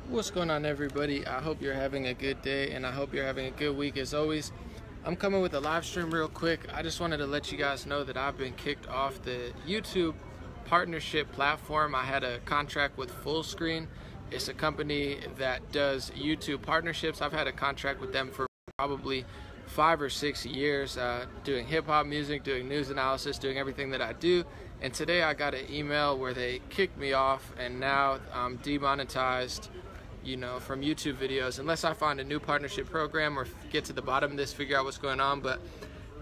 What's going on, everybody? I hope you're having a good day, and I hope you're having a good week as always. I'm coming with a live stream real quick. I just wanted to let you guys know that I've been kicked off the YouTube partnership platform. I had a contract with Fullscreen. It's a company that does YouTube partnerships. I've had a contract with them for probably 5 or 6 years, doing hip-hop music, doing news analysis, doing everything that I do. And today I got an email where they kicked me off, and now I'm demonetized, from YouTube videos, unless I find a new partnership program or get to the bottom of this, figure out what's going on. But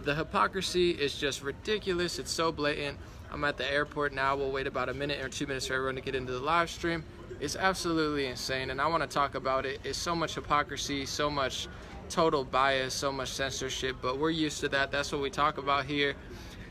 the hypocrisy is just ridiculous. It's so blatant. I'm at the airport now. We'll wait about a minute or 2 minutes for everyone to get into the live stream. It's absolutely insane, and I want to talk about it. It's so much hypocrisy, so much total bias, so much censorship, but we're used to that. That's what we talk about here.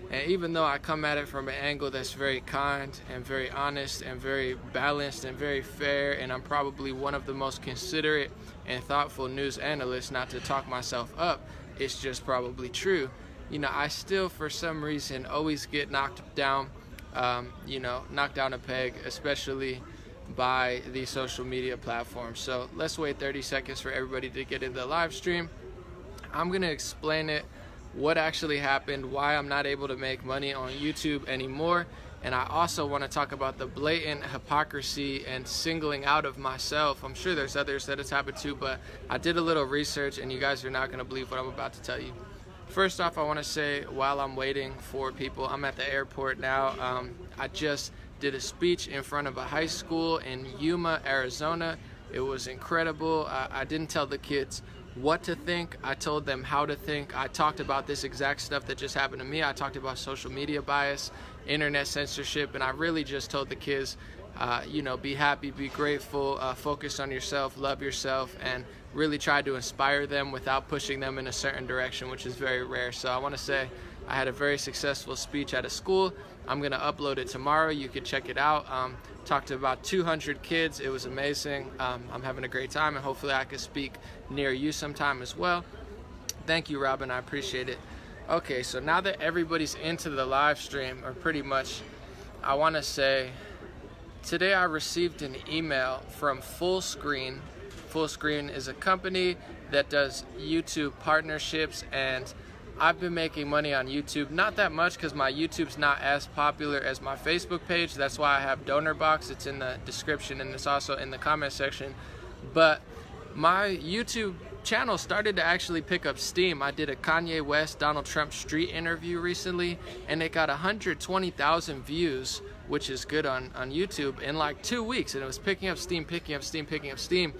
And even though I come at it from an angle that's very kind and very honest and very balanced and very fair, and I'm probably one of the most considerate and thoughtful news analysts, not to talk myself up, it's just probably true. I still, for some reason, always get knocked down, knocked down a peg, especially by these social media platforms. So let's wait 30 seconds for everybody to get into the live stream. I'm going to explain it, what actually happened, why I'm not able to make money on YouTube anymore, and I also want to talk about the blatant hypocrisy and singling out of myself. I'm sure there's others that it's happened to, but I did a little research and you guys are not going to believe what I'm about to tell you. First off, I want to say, while I'm waiting for people, I'm at the airport now. I just did a speech in front of a high school in Yuma, Arizona. It was incredible. I didn't tell the kids what to think. I told them how to think. I talked about this exact stuff that just happened to me. I talked about social media bias, internet censorship, and I really just told the kids, be happy, be grateful, focus on yourself, love yourself, and really try to inspire them without pushing them in a certain direction, which is very rare. So I want to say I had a very successful speech at a school. I'm going to upload it tomorrow. You can check it out. Talked to about 200 kids. It was amazing. I'm having a great time, and hopefully I can speak near you sometime as well. Thank you, Robin. I appreciate it. Okay, so now that everybody's into the live stream, or pretty much, I want to say today I received an email from Fullscreen. Fullscreen is a company that does YouTube partnerships, and I've been making money on YouTube, not that much because my YouTube's not as popular as my Facebook page. That's why I have donor box. It's in the description and it's also in the comment section. But my YouTube channel started to actually pick up steam. I did a Kanye West, Donald Trump street interview recently, and it got 120,000 views, which is good on YouTube, in like 2 weeks. And it was picking up steam, picking up steam, picking up steam.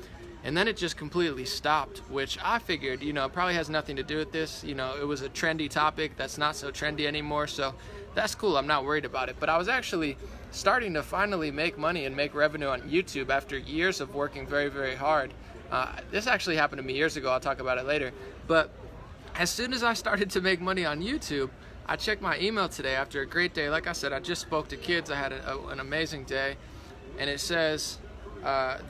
And then it just completely stopped, which I figured, probably has nothing to do with this. It was a trendy topic that's not so trendy anymore, so that's cool. I'm not worried about it. But I was actually starting to finally make money and make revenue on YouTube after years of working very, very hard. This actually happened to me years ago. I'll talk about it later. But as soon as I started to make money on YouTube, I checked my email today after a great day. Like I said, I just spoke to kids. I had an amazing day. And it says,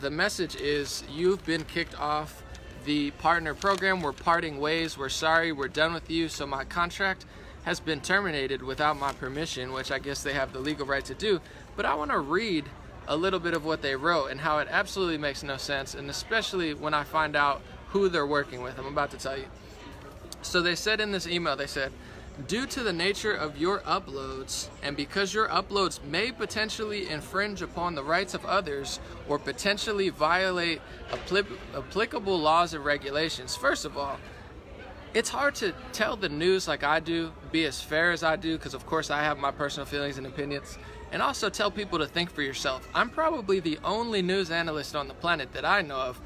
the message is, you've been kicked off the partner program. We're parting ways. We're sorry. We're done with you. So my contract has been terminated without my permission, which I guess they have the legal right to do. But I want to read a little bit of what they wrote and how it absolutely makes no sense, and especially when I find out who they're working with. I'm about to tell you. So they said in this email, they said, due to the nature of your uploads, and because your uploads may potentially infringe upon the rights of others or potentially violate applicable laws and regulations. First of all, it's hard to tell the news like I do, be as fair as I do, because of course I have my personal feelings and opinions, and also tell people to think for yourself. I'm probably the only news analyst on the planet that I know of,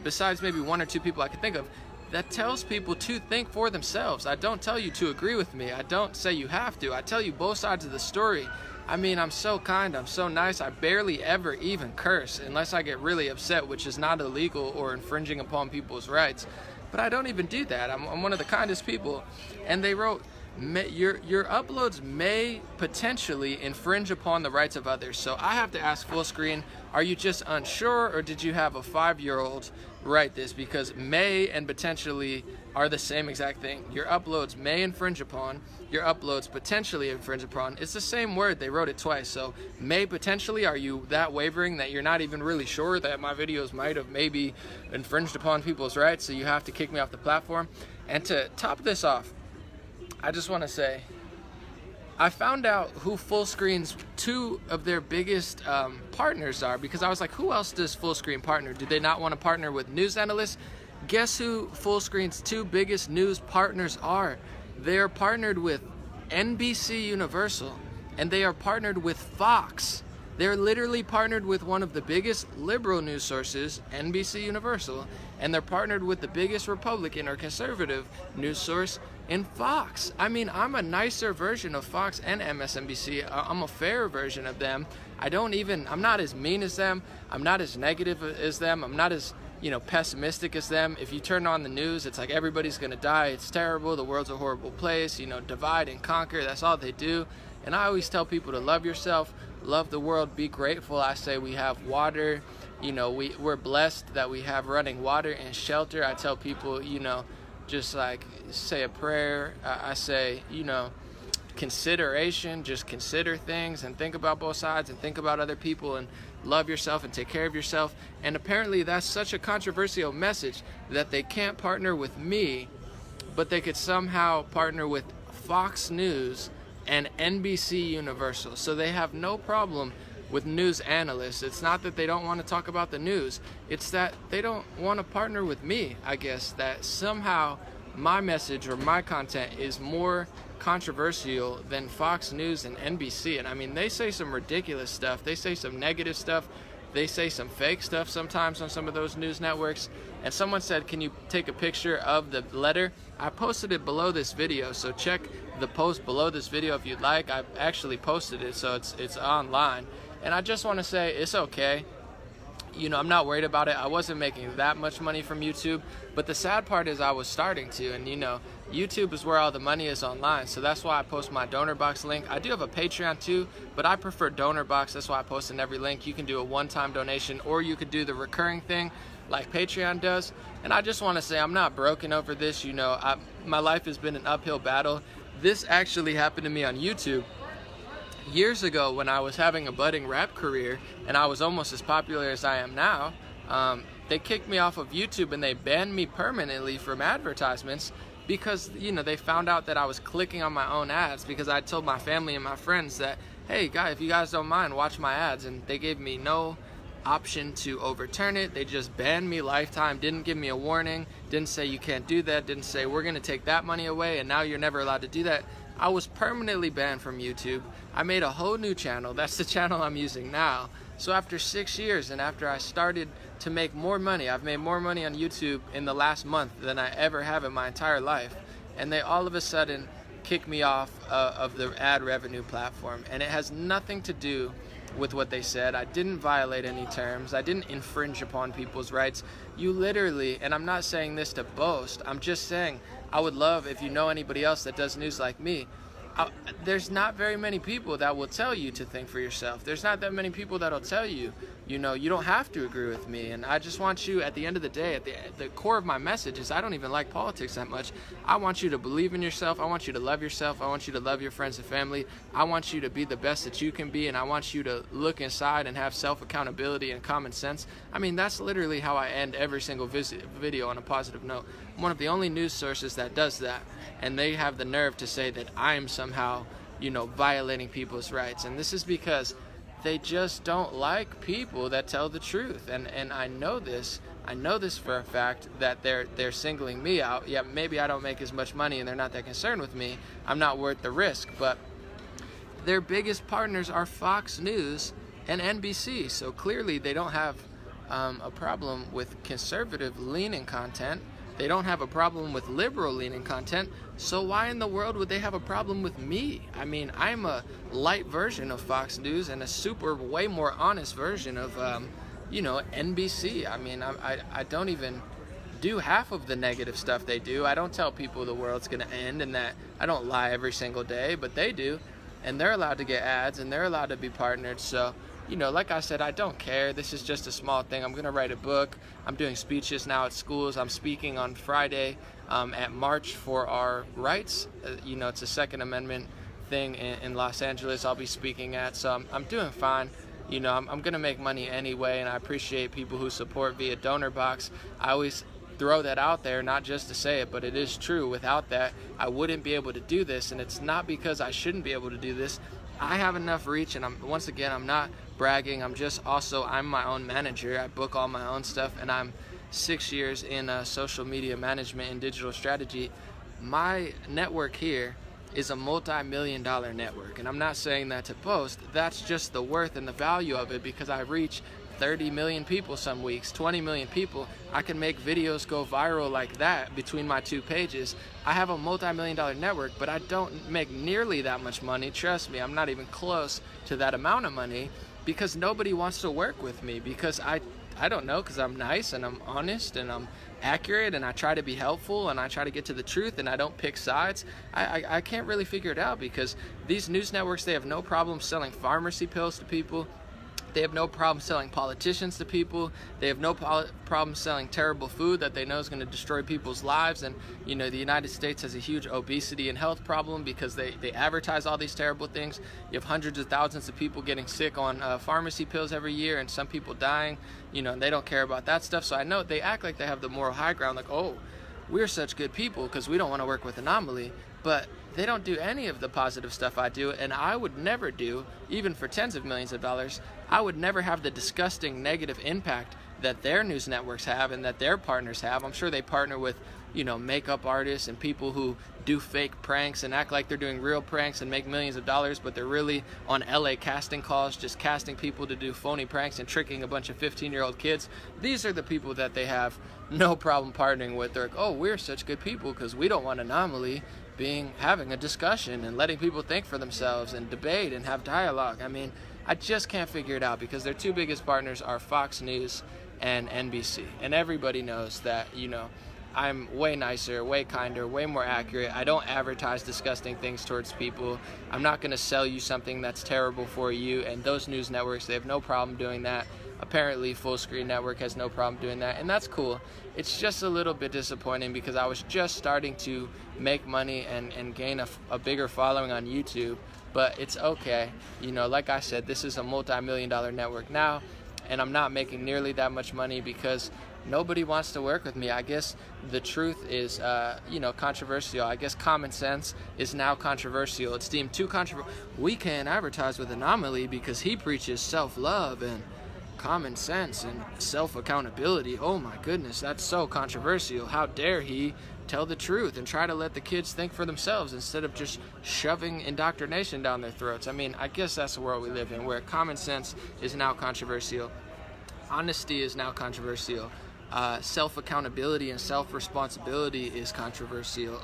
besides maybe 1 or 2 people I can think of, that tells people to think for themselves. I don't tell you to agree with me. I don't say you have to. I tell you both sides of the story. I mean, I'm so kind, I'm so nice. I barely ever even curse unless I get really upset, which is not illegal or infringing upon people's rights. But I don't even do that. I'm one of the kindest people. And they wrote, your uploads may potentially infringe upon the rights of others. So I have to ask Fullscreen, are you just unsure, or did you have a 5-year-old write this? Because may and potentially are the same exact thing. Your uploads may infringe upon, your uploads potentially infringe upon. It's the same word, they wrote it twice. So may potentially, are you that wavering that you're not even really sure that my videos might have maybe infringed upon people's rights, so you have to kick me off the platform? And to top this off, I just want to say, I found out who Fullscreen's 2 of their biggest partners are, because I was like, who else does Fullscreen partner? Do they not want to partner with news analysts? Guess who Fullscreen's 2 biggest news partners are? They are partnered with NBC Universal, and they are partnered with Fox. They're literally partnered with one of the biggest liberal news sources, NBC Universal, and they're partnered with the biggest Republican or conservative news source in Fox. I mean, I'm a nicer version of Fox and MSNBC. I'm a fairer version of them. I'm not as mean as them. I'm not as negative as them. I'm not as, pessimistic as them. If you turn on the news, it's like everybody's gonna die. It's terrible. The world's a horrible place. Divide and conquer. That's all they do. And I always tell people to love yourself, love the world, be grateful. I say we have water. We're blessed that we have running water and shelter. I tell people, just like say a prayer. I say, consideration, just consider things and think about both sides and think about other people and love yourself and take care of yourself. And apparently that's such a controversial message that they can't partner with me, but they could somehow partner with Fox News and NBC Universal. So they have no problem with news analysts. It's not that they don't want to talk about the news, it's that they don't want to partner with me. I guess that somehow my message or my content is more controversial than Fox News and NBC. And I mean, they say some ridiculous stuff, they say some negative stuff, they say some fake stuff sometimes on some of those news networks. And someone said, can you take a picture of the letter? I posted it below this video, so check the post below this video if you'd like. I actually posted it, so it's online. And I just want to say, it's okay. I'm not worried about it. I wasn't making that much money from YouTube, but the sad part is I was starting to, and YouTube is where all the money is online, so that's why I post my donor box link. I do have a Patreon too, but I prefer donor box. That's why I post in every link. You can do a one-time donation, or you could do the recurring thing like Patreon does. And I just want to say, I'm not broken over this. My life has been an uphill battle. This actually happened to me on YouTube years ago when I was having a budding rap career and I was almost as popular as I am now. They kicked me off of YouTube and they banned me permanently from advertisements because they found out that I was clicking on my own ads, because I told my family and my friends that, hey guys, if you guys don't mind, watch my ads. And they gave me no option to overturn it. They just banned me lifetime, didn't give me a warning, didn't say you can't do that, didn't say we're gonna take that money away and now you're never allowed to do that. I was permanently banned from YouTube. I made a whole new channel. That's the channel I'm using now. So after 6 years and after I started to make more money, I've made more money on YouTube in the last month than I ever have in my entire life. And they all of a sudden kicked me off of the ad revenue platform. And it has nothing to do with what they said. I didn't violate any terms. I didn't infringe upon people's rights. You literally, and I'm not saying this to boast, I'm just saying I would love if you know anybody else that does news like me. There's not very many people that will tell you to think for yourself. There's not that many people that'll tell you, you don't have to agree with me. And I just want you, at the end of the day, at the core of my message is I don't even like politics that much. I want you to believe in yourself. I want you to love yourself. I want you to love your friends and family. I want you to be the best that you can be, and I want you to look inside and have self-accountability and common sense. I mean, that's literally how I end every single video on a positive note. I'm one of the only news sources that does that, and they have the nerve to say that I'm somehow, violating people's rights. And this is because they just don't like people that tell the truth. And I know this for a fact, that they're singling me out. Yeah, maybe I don't make as much money and they're not that concerned with me. I'm not worth the risk, but their biggest partners are Fox News and NBC. So clearly they don't have a problem with conservative leaning content. They don't have a problem with liberal leaning content. So why in the world would they have a problem with me? I mean, I'm a light version of Fox News and a way more honest version of, NBC. I mean, I don't even do half of the negative stuff they do. I don't tell people the world's gonna end and that I don't lie every single day, but they do, and they're allowed to get ads and they're allowed to be partnered. So, you know, like I said, I don't care. This is just a small thing. I'm gonna write a book. I'm doing speeches now at schools. I'm speaking on Friday at March for Our Rights. You know, it's a Second Amendment thing in Los Angeles I'll be speaking at. So I'm doing fine. You know, I'm gonna make money anyway, and I appreciate people who support via donor box. I always throw that out there, not just to say it, but it is true. Without that, I wouldn't be able to do this, and it's not because I shouldn't be able to do this. I have enough reach, and once again, I'm not bragging. I'm my own manager. I book all my own stuff, and I'm 6 years in social media management and digital strategy. My network here is a multi-million-dollar network, and I'm not saying that to boast. That's just the worth and the value of it, because I reach 30 million people some weeks, 20 million people. I can make videos go viral like that between my 2 pages. I have a multi-million-dollar network, but I don't make nearly that much money. Trust me, I'm not even close to that amount of money, because nobody wants to work with me, because I don't know, because I'm nice and I'm honest and I'm accurate and I try to be helpful and I try to get to the truth and I don't pick sides. I can't really figure it out, because these news networks, they have no problem selling pharmacy pills to people. They have no problem selling politicians to people. They have no problem selling terrible food that they know is going to destroy people's lives. And, you know, the United States has a huge obesity and health problem because they advertise all these terrible things. You have hundreds of thousands of people getting sick on pharmacy pills every year, and some people dying, you know, and they don't care about that stuff. So I know they act like they have the moral high ground, like, oh, we're such good people because we don't want to work with Anomaly. But they don't do any of the positive stuff I do, and I would never do, even for tens of millions of dollars. I would never have the disgusting negative impact that their news networks have and that their partners have. I'm sure they partner with, you know, makeup artists and people who do fake pranks and act like they're doing real pranks and make millions of dollars, but they're really on LA casting calls, just casting people to do phony pranks and tricking a bunch of 15-year-old kids. These are the people that they have no problem partnering with. They're like, oh, we're such good people because we don't want Anomaly having a discussion and letting people think for themselves and debate and have dialogue. I mean, I just can't figure it out, because their 2 biggest partners are Fox News and NBC. And everybody knows that, you know, I'm way nicer, way kinder, way more accurate. I don't advertise disgusting things towards people. I'm not going to sell you something that's terrible for you. And those news networks, they have no problem doing that. Apparently, Fullscreen Network has no problem doing that, and that's cool. It's just a little bit disappointing because I was just starting to make money and gain a bigger following on YouTube, but it's okay. You know, like I said, this is a multi-million-dollar network now, and I'm not making nearly that much money because nobody wants to work with me. I guess the truth is, you know, controversial. I guess common sense is now controversial. It's deemed too controversial. We can't advertise with Anomaly because he preaches self-love and common sense and self-accountability. Oh my goodness, that's so controversial. How dare he tell the truth and try to let the kids think for themselves instead of just shoving indoctrination down their throats. I mean, I guess that's the world we live in, where common sense is now controversial. Honesty is now controversial. Self-accountability and self-responsibility is controversial.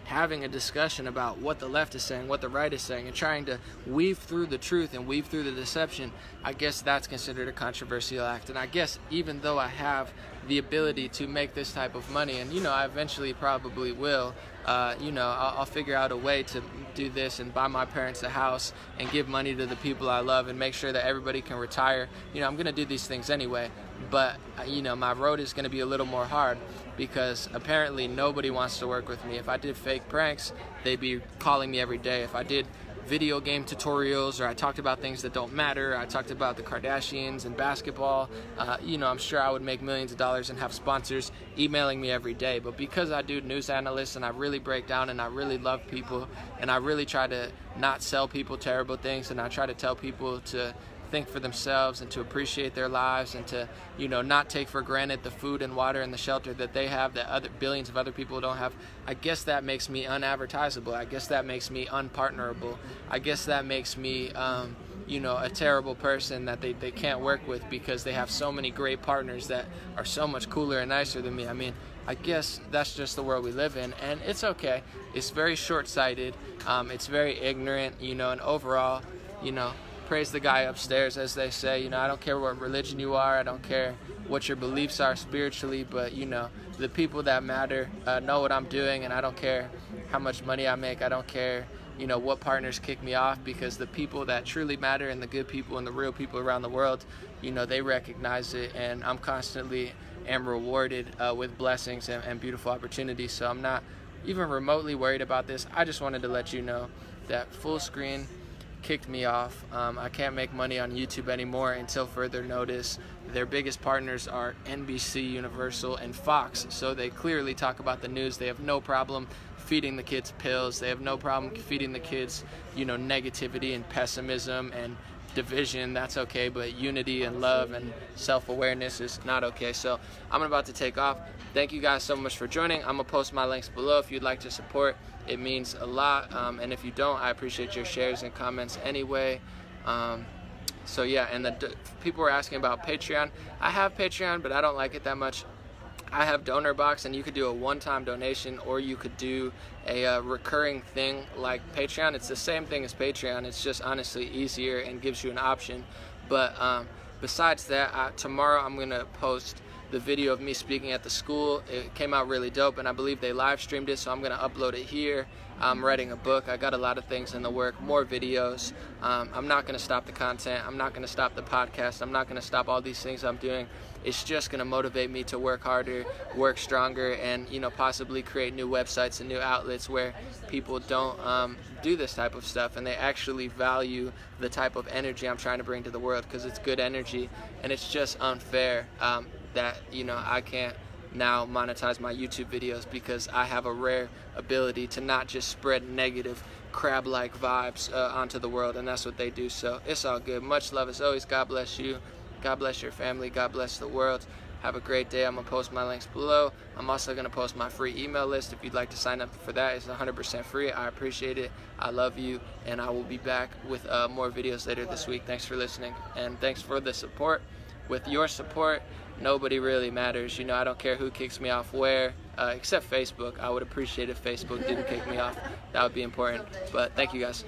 Having a discussion about what the left is saying, what the right is saying, and trying to weave through the truth and weave through the deception, I guess that's considered a controversial act. And I guess even though I have the ability to make this type of money, and, you know, I eventually probably will, you know, I'll figure out a way to do this and buy my parents a house and give money to the people I love and make sure that everybody can retire. You know, I'm going to do these things anyway, but, you know, my road is going to be a little more hard, because apparently nobody wants to work with me. If I did fake pranks, they'd be calling me every day. If I did video game tutorials, or I talked about things that don't matter, I talked about the Kardashians and basketball, you know, I'm sure I would make millions of dollars and have sponsors emailing me every day. But because I do news analysts and I really break down and I really love people and I really try to not sell people terrible things, and I try to tell people to think for themselves and to appreciate their lives and to, you know, not take for granted the food and water and the shelter that they have that billions of other people don't have, I guess that makes me unadvertisable. I guess that makes me unpartnerable. I guess that makes me, you know, a terrible person that they can't work with because they have so many great partners that are so much cooler and nicer than me. I mean, I guess that's just the world we live in, and it's okay. It's very short-sighted. It's very ignorant, you know, and overall, you know, praise the guy upstairs, as they say. You know, I don't care what religion you are, I don't care what your beliefs are spiritually, but you know, the people that matter know what I'm doing, and I don't care how much money I make. I don't care, you know, what partners kick me off, because the people that truly matter and the good people and the real people around the world, you know, they recognize it, and I'm constantly am rewarded with blessings and beautiful opportunities. So I'm not even remotely worried about this. I just wanted to let you know that Fullscreen kicked me off. I can't make money on YouTube anymore until further notice. Their biggest partners are NBC, Universal, and Fox, so they clearly talk about the news. They have no problem feeding the kids pills. They have no problem feeding the kids, you know, negativity and pessimism and division. That's okay, but unity and love and self-awareness is not okay. So I'm about to take off. Thank you guys so much for joining. I'm gonna post my links below if you'd like to support. It means a lot, and if you don't, I appreciate your shares and comments anyway. So yeah, and people were asking about Patreon. I have Patreon, but I don't like it that much. I have Donor Box, and you could do a one-time donation, or you could do a recurring thing like Patreon. It's the same thing as Patreon. It's just honestly easier and gives you an option. But besides that, tomorrow I'm gonna post the video of me speaking at the school. It came out really dope, and I believe they live streamed it, so I'm gonna upload it here. I'm writing a book. I got a lot of things in the work, more videos. I'm not gonna stop the content. I'm not gonna stop the podcast. I'm not gonna stop all these things I'm doing. It's just gonna motivate me to work harder, work stronger, and you know, possibly create new websites and new outlets where people don't do this type of stuff, and they actually value the type of energy I'm trying to bring to the world, because it's good energy. And it's just unfair that, you know, I can't now monetize my YouTube videos because I have a rare ability to not just spread negative crab-like vibes onto the world, and that's what they do. So it's all good. Much love as always. God bless you. God bless your family. God bless the world. Have a great day. I'm gonna post my links below. I'm also gonna post my free email list. If you'd like to sign up for that, it's 100% free. I appreciate it. I love you, and I will be back with more videos later this week. Thanks for listening, and thanks for the support. With your support, nobody really matters. You know, I don't care who kicks me off where, except Facebook. I would appreciate if Facebook didn't kick me off. That would be important. But thank you guys.